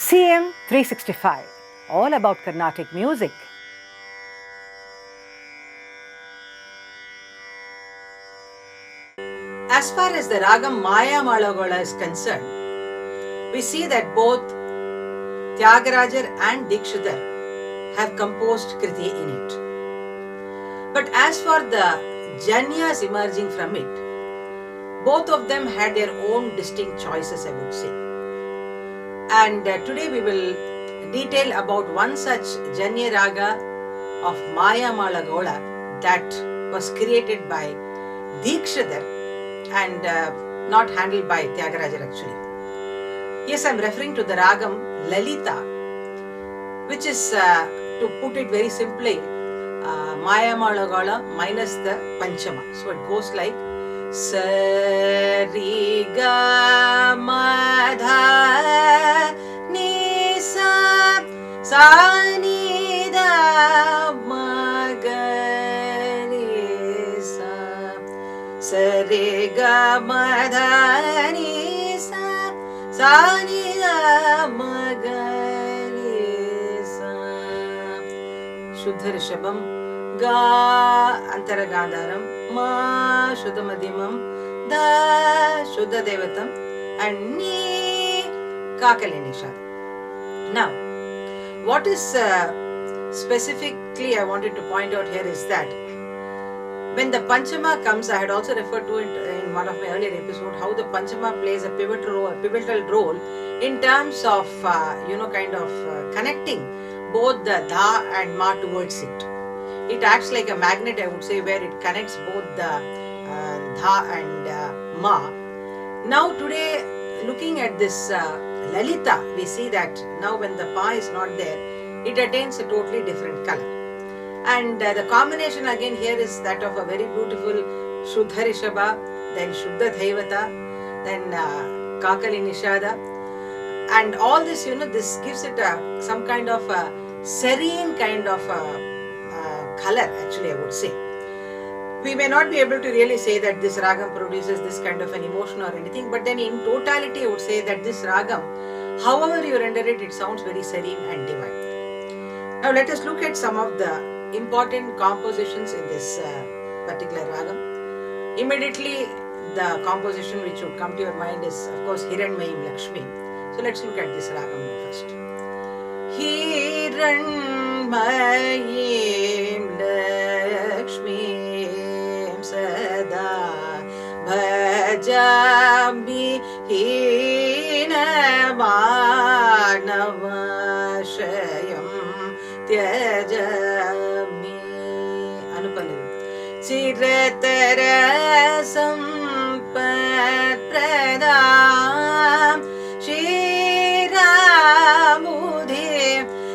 CM 365, all about Carnatic music. As far as the ragam Maya Malagola is concerned, we see that both Tyagarajar and Dikshidhar have composed Kriti in it. But as for the Janyas emerging from it, both of them had their own distinct choices, I would say. And today we will detail about one such Janya Raga of Maya Malagola that was created by Dikshidhar and not handled by Tyagarajar actually. Yes, I am referring to the ragam Lalita, which is, to put it very simply, Maya Malagola minus the Panchama. So it goes like Sa Ri Ga Ma Dha Ni Sa Sa Ni Da Ma Ga Ni Sa Sa Re Ga Ma Dha Ni Sa Sa Ni Da Ma Ga Ni Sa. Shuddha Rishabham, Ga Antara Gandharam, Ma Shuddha Madhyamam, Da Shuddha Devatam, and Ni Kakali Nishad. Now, what is specifically I wanted to point out here is that when the Panchama comes, I had also referred to it in one of my earlier episodes, how the Panchama plays a pivotal role in terms of, connecting both the Dha and Ma towards it. It acts like a magnet, I would say, where it connects both the Dha and Ma. Now today, looking at this Lalita, we see that now when the Pa is not there, it attains a totally different color. And the combination again here is that of a very beautiful Shuddha Rishabha, then Shuddha Devata, then Kakali Nishada. And all this, this gives it some kind of a serene kind of color, actually, I would say. We may not be able to really say that this ragam produces this kind of an emotion or anything, but then in totality, I would say that this ragam, however you render it, it sounds very serene and divine. Now let us look at some of the important compositions in this particular ragam. Immediately, the composition which would come to your mind is, of course, Hiranmayim Lakshmi. So let's look at this ragam first. Hiranmayim Lakshmi Sada Bhajami Hina Manavashayam Tyajami. Anupallavi. Chiratara Sampat Pradam Shiramudhi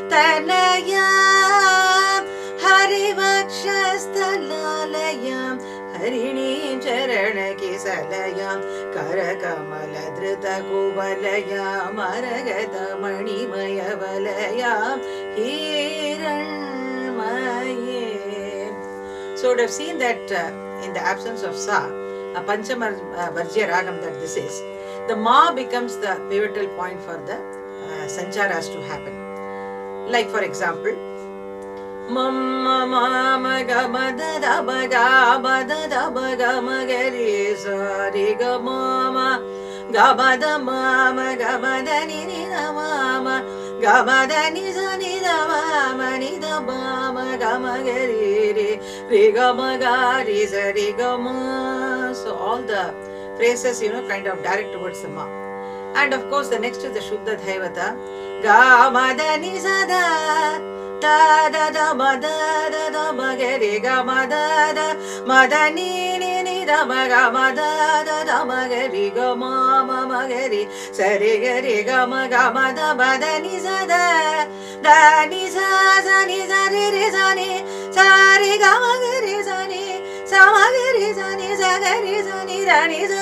Tanayam Harivakshasthalayam Harini Charanaki Salayam Karakamala Drita Kubalayam Maragata Manimaya Valayam Hiranmayim. So you would have seen that in the absence of Sa, a Panchama Varjya Ragam that this is, the Ma becomes the pivotal point for the Sancharas to happen. Like for example, Mamma Mama Gamada Daba Gabada Daba Gamagari Sari Gamama Gabada Mama Gabada Nina Mama Gabada Nizanida Mama Nida Mama Gamagari Rigamagari Sari Gama. So all the phrases, kind of direct towards the Ma. And of course, the next is the Shuddha Devata. Gamada Nizada Da da da ma da da da ma ga re ga ma da da ma da ni ni ni da ma ga ma da da da ma ga re ga ma ma ga re sa re ga da ma da ni sa da ni sa ni sa re sa ni sa re ga ma ga re sa ni sa ma ga re sa ni sa ga re sa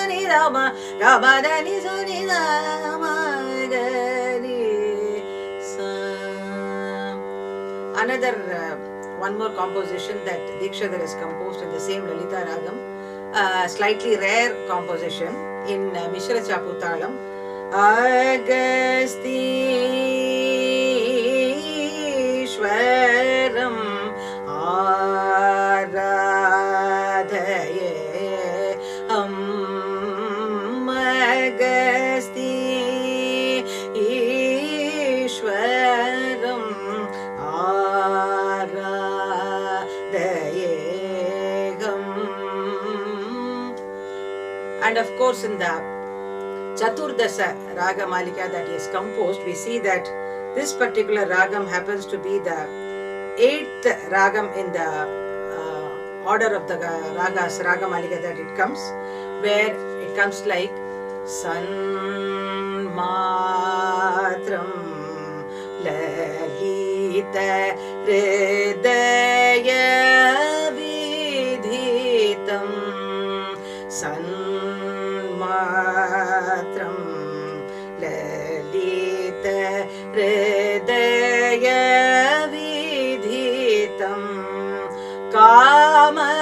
ni da ma ga ma da ni sa ni da ma ga re. Another one more composition that Dikshidhar has composed in the same Lalita Ragam, slightly rare composition in Mishra Chaputalam, Agastishwaram Aradhaye Agastishwaram Aradhaye. And of course, in the Chaturdasa Raga Malika that he has composed, we see that this particular Ragam happens to be the 8th Ragam in the order of the Ragas, Raga Malika that it comes, where it comes like San Matram Lalita Hridaya Vidhitam San Matram Lalita Hridaya Vidhitam Kama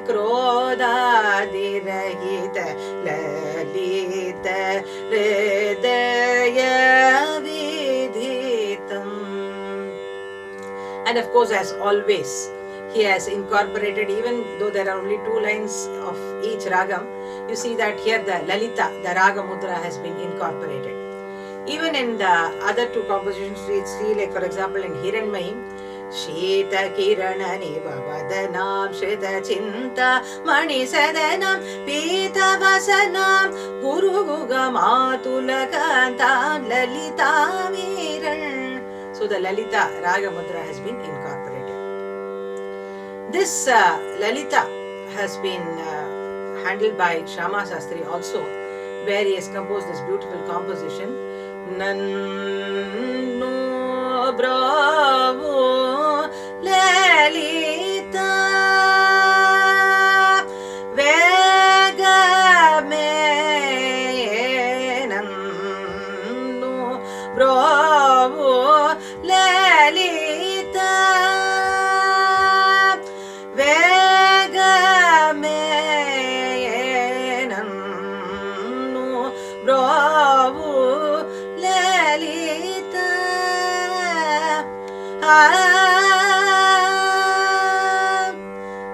Krodhadirahita Lalita Hridaya Vidhitam. And of course, as always, he has incorporated, even though there are only 2 lines of each ragam, you see that here the Lalitha, the Raga Mudhra has been incorporated. Even in the other 2 compositions, we see, like for example in Hiranmayi, Shita Kirana Nivavadanam Shrita Chinta Mani Sadanam Pita Vasanam Guru Guga Matulakantam Lalita Miran. So the Lalita Raga Mudra has been incorporated. This Lalita has been handled by Shama Sastri also, where he has composed this beautiful composition. Nanno bravo Lalita Vegame Nanno bravo Lalita Vegame Nanno bravo Lalita.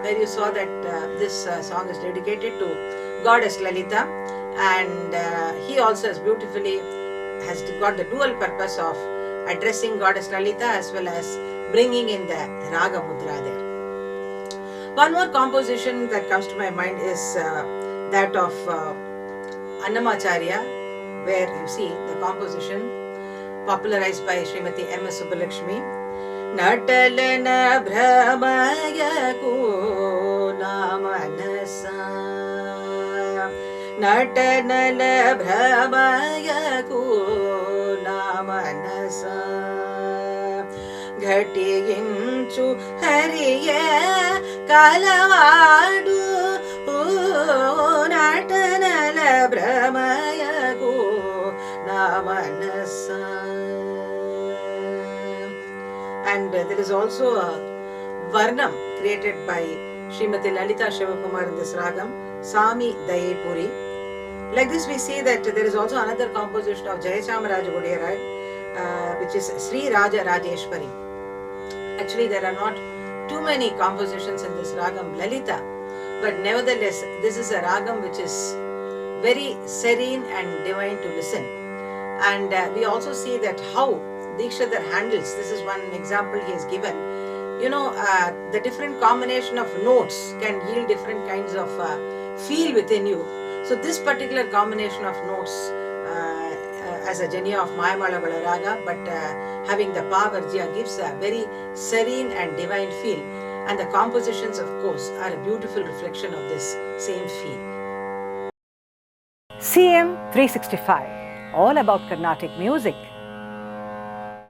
Where you saw that this song is dedicated to Goddess Lalita, and he also has beautifully has got the dual purpose of addressing Goddess Lalita as well as bringing in the Raga Mudra there. One more composition that comes to my mind is that of Annamacharya, where you see the composition popularized by Srimati M.S. Subbulakshmi. Natalana Brahmaya Kula Manasa Natanala Brahmaya Kula Manasa Ghatiginchu Hariya Kalavadu Natanala Brahmaya Kula Manasa. And there is also a Varnam created by Srimati Lalita Shivakumar in this ragam, Sami Daye Puri. Like this, we see that there is also another composition of Jayachamaraja Godiyaraj, which is Sri Raja Rajeshwari. Actually, there are not too many compositions in this ragam Lalita, but nevertheless, this is a ragam which is very serene and divine to listen. And we also see that how Dikshadhar handles, this is one example he has given, you know, the different combination of notes can yield different kinds of feel within you. So this particular combination of notes as a janya of Mayamala Raga, but having the Pavarjya gives a very serene and divine feel. And the compositions, of course, are a beautiful reflection of this same feel. CM 365, all about Carnatic music.